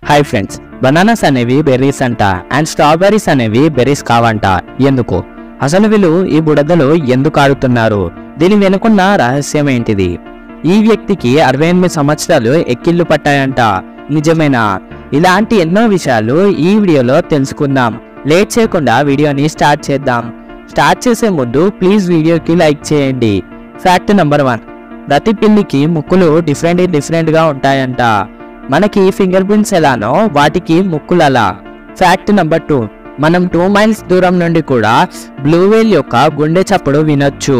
Hi friends, bananas అనేవి berries అంట and strawberries అనేవి బెర్రీస్ కావంట. ఎందుకు? అసలు వీళ్ళు ఈ బుడదలో ఎందుకు ఆడుతున్నారు? దీని వెనుకున్న రహస్యం ఏంటిది? ఈ వ్యక్తికి 68 సంవత్సరాలు ఎక్కిళ్ళు పట్టాయంట. నిజమేనా? ఇలాంటి ఎన్నో విషయాలు ఈ వీడియోలో తెలుసుకుందాం. లేట్ చేయకుండా వీడియోని స్టార్ట్ చేద్దాం. స్టార్ట్ చేసే ముందు ప్లీజ్ వీడియోకి లైక్ చేయండి. ఫ్యాక్ట్ నెంబర్ 1, ప్రతి పిల్లికి ముక్కులు డిఫరెంట్ గా ఉంటాయంట. మనకి ఫింగర్ ప్రింట్స్ ఎలానో వాటికి ముక్కులు అలా. ఫ్యాక్ట్ నెంబర్ 2, మనం 2 మైల్స్ దూరం నుండి కూడా బ్లూ వేల్ యొక్క గుండె చప్పుడు వినొచ్చు.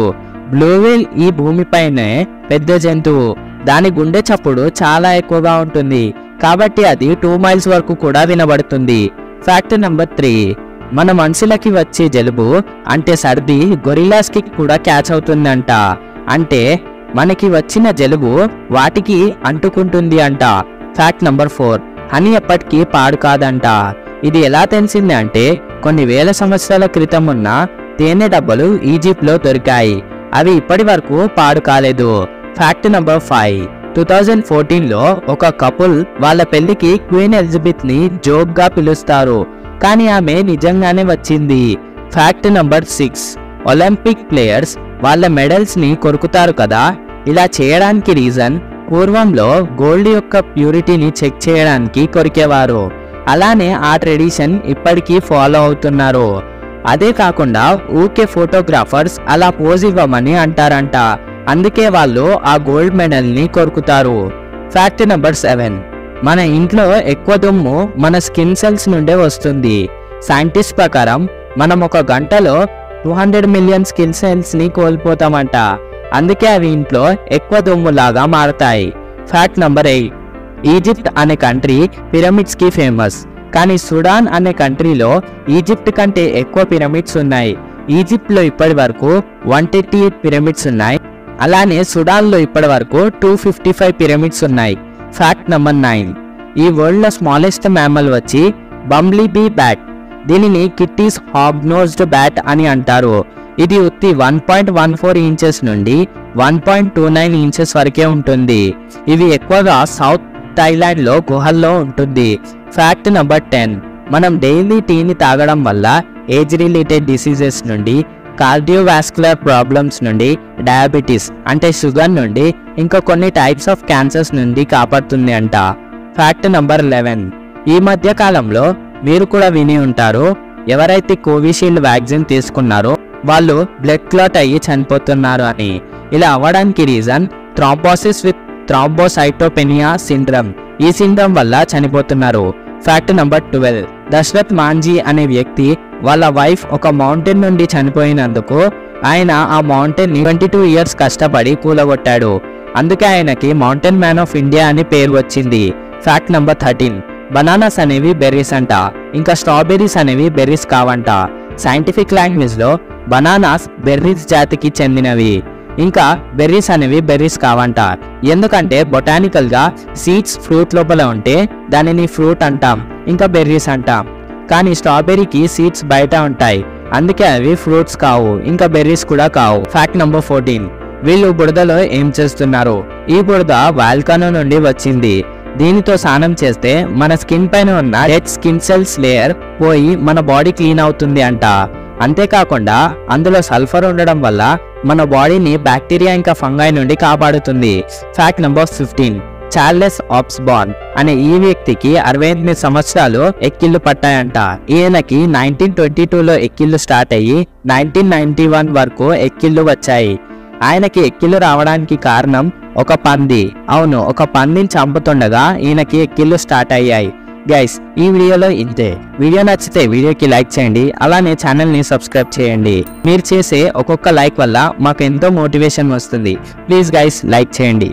బ్లూ వేల్ ఈ భూమిపైనే పెద్ద జంతువు. దాని గుండె చప్పుడు చాలా ఎక్కువగా ఉంటుంది కాబట్టి అది 2 మైల్స్ వరకు కూడా వినబడుతుంది. ఫ్యాక్ట్ నెంబర్ 3, మన మనుషులకి వచ్చే జలుబు అంటే సర్ది గొరిల్లాస్ కి కూడా క్యాచ్ అవుతుందంట. అంటే మనకి వచ్చిన జలుబు వాటికి అంటుకుంటుంది అంట. ఫ్యాక్ట్ నెంబర్ 4, హనీ ఎప్పటికీ పాడు కాదంట. ఇది ఎలా తెలిసింది అంటే కొన్ని వేల సంవత్సరాల క్రితం ఉన్న తేనె డబ్బలు ఈజిప్ట్లో దొరికాయి. అవి ఇప్పటి వరకు పాడు కాలేదు. ఫ్యాక్ట్ నెంబర్ 5, 2014లో ఒక కపుల్ వాళ్ళ పెళ్లికి క్వీన్ ఎలిజబెత్ ని జోక్ గా పిలుస్తారు, కానీ ఆమె నిజంగానే వచ్చింది. ఫ్యాక్ట్ నెంబర్ 6, ఒలింపిక్ ప్లేయర్స్ వాళ్ళ మెడల్స్ ని కొరుకుతారు కదా. ఇలా చేయడానికి రీజన్, పూర్వంలో గోల్డ్ యొక్క ప్యూరిటీని చెక్ చేయడానికి కొరికేవారు. అలానే ఆ ట్రెడిషన్ ఇప్పటికీ ఫాలో అవుతున్నారు. అదే కాకుండా ఊకే ఫోటోగ్రాఫర్స్ అలా పోజ్ ఇవ్వమని అంటారంట. అందుకే వాళ్ళు ఆ గోల్డ్ మెడల్ ని కొరుకుతారు. ఫ్యాక్ట్ నెంబర్ 7, మన ఇంట్లో ఎక్కువ దుమ్ము మన స్కిన్ సెల్స్ నుండే వస్తుంది. సైంటిస్ట్ ప్రకారం మనం ఒక గంటలో 200 మిలియన్ స్కిన్ సెల్స్ ని కోల్పోతామంట. అందుకే అవి ఇంట్లో ఎక్కువ దుమ్ములాగా మారతాయి. ఫ్యాక్ట్ నెంబర్ 8, ఈజిప్ట్ అనే కంట్రీ పిరమిడ్స్ కి ఫేమస్, కానీ సుడాన్ అనే కంట్రీలో ఈజిప్ట్ కంటే ఎక్కువ పిరమిడ్స్ ఉన్నాయి. ఈజిప్ట్ లో ఇప్పటి వరకు 138 పిరమిడ్స్ ఉన్నాయి. అలానే సుడాన్ లో ఇప్పటి వరకు 255 పిరమిడ్స్ ఉన్నాయి. ఫ్యాక్ట్ నెంబర్ 9, ఈ వరల్డ్ లో స్మాలెస్ట్ మ్యామల్ వచ్చి బంబ్లీ బీ బ్యాట్. దీనిని కిట్టీస్ హాగ్ నోజ్డ్ బ్యాట్ అని అంటారు. ఇది ఉత్తి 1.14 ఇంచెస్ నుండి 1.29 ఇంచెస్ వరకే ఉంటుంది. ఇవి ఎక్కువగా సౌత్ థాయిలాండ్ లో గుహల్లో ఉంటుంది. ఫ్యాక్ట్ నెంబర్ 10, మనం డైలీ టీని తాగడం వల్ల ఏజ్ రిలేటెడ్ డిసీజెస్ నుండి, కార్డియోవాస్కులర్ ప్రాబ్లమ్స్ నుండి, డయాబెటీస్ అంటే షుగర్ నుండి, ఇంకా కొన్ని టైప్స్ ఆఫ్ క్యాన్సర్స్ నుండి కాపాడుతుంది అంట. ఫ్యాక్ట్ నెంబర్ 11, ఈ మధ్య కాలంలో మీరు కూడా విని ఉంటారు, ఎవరైతే కోవిషీల్డ్ వ్యాక్సిన్ తీసుకున్నారో వాళ్ళు బ్లడ్ క్లాట్ అయ్యి చనిపోతున్నారు అని. ఇలా అవ్వడానికి రీజన్ థ్రాంబోసిస్ విత్ థ్రాంబోసైటోపెనియా సిండ్రమ్. ఈ సిండ్రమ్ వల్ల చనిపోతున్నారు. ఫ్యాక్ట్ నెంబర్ 12, దశరథ్ మాంజీ అనే వ్యక్తి వాళ్ళ వైఫ్ ఒక మౌంటైన్ నుండి చనిపోయినందుకు ఆయన ఆ మౌంటైన్ ని 22 ఇయర్స్ కష్టపడి కూలగొట్టాడు. అందుకే ఆయనకి మౌంటైన్ మ్యాన్ ఆఫ్ ఇండియా అని పేరు వచ్చింది. ఫ్యాక్ట్ నెంబర్ 13, బనానాస్ అనేవి బెర్రీస్ అంట, ఇంకా స్ట్రాబెర్రీస్ అనేవి బెర్రీస్ కావంట. సైంటిఫిక్ లాంగ్వేజ్ లో బనానాస్ బెర్రీస్ జాతికి చెందినవి, ఇంకా బెర్రీస్ అనేవి బెర్రీస్ కావంట. ఎందుకంటే బొటానికల్ గా సీడ్స్ ఫ్రూట్ లోపల ఉంటే దానిని ఫ్రూట్ అంటాం, ఇంకా బెర్రీస్ అంటాం. కానీ స్ట్రాబెర్రీకి సీడ్స్ బయట ఉంటాయి, అందుకే అవి ఫ్రూట్స్ కావు, ఇంకా బెర్రీస్ కూడా కావు. ఫ్యాక్ట్ నెంబర్ 14, వీళ్ళు బురదలో ఏం చేస్తున్నారు? ఈ బురద వాల్కానో నుండి వచ్చింది. దీనితో స్నానం చేస్తే మన స్కిన్ పైన ఉన్న డెడ్ స్కిన్ సెల్స్ లేయర్ పోయి మన బాడీ క్లీన్ అవుతుంది అంట. అంతేకాకుండా అందులో సల్ఫర్ ఉండడం వల్ల మన బాడీని బ్యాక్టీరియా ఇంకా ఫంగై నుండి కాపాడుతుంది. ఫ్యాక్ట్ నెంబర్ 15, చార్లెస్ ఆబ్స్బార్న్ అనే ఈ వ్యక్తికి 68 సంవత్సరాలు ఎక్కిళ్ళు పట్టాయంట. ఈయనకి 1922లో ఎక్కిళ్ళు స్టార్ట్ అయ్యి 1991 వరకు ఎక్కిళ్ళు వచ్చాయి. ఆయనకి ఎక్కిళ్ళు రావడానికి కారణం ఒక పంది. అవును, ఒక పందిని చంపుతుండగా ఈయనకి ఎక్కిళ్ళు స్టార్ట్ అయ్యాయి. గైస్, ఈ వీడియోలో ఇంతే. వీడియో నచ్చితే వీడియోకి లైక్ చేయండి, అలానే ఛానల్ని సబ్స్క్రైబ్ చేయండి. మీరు చేసే ఒక్కొక్క లైక్ వల్ల మాకు ఎంతో మోటివేషన్ వస్తుంది. ప్లీజ్ గైస్, లైక్ చేయండి.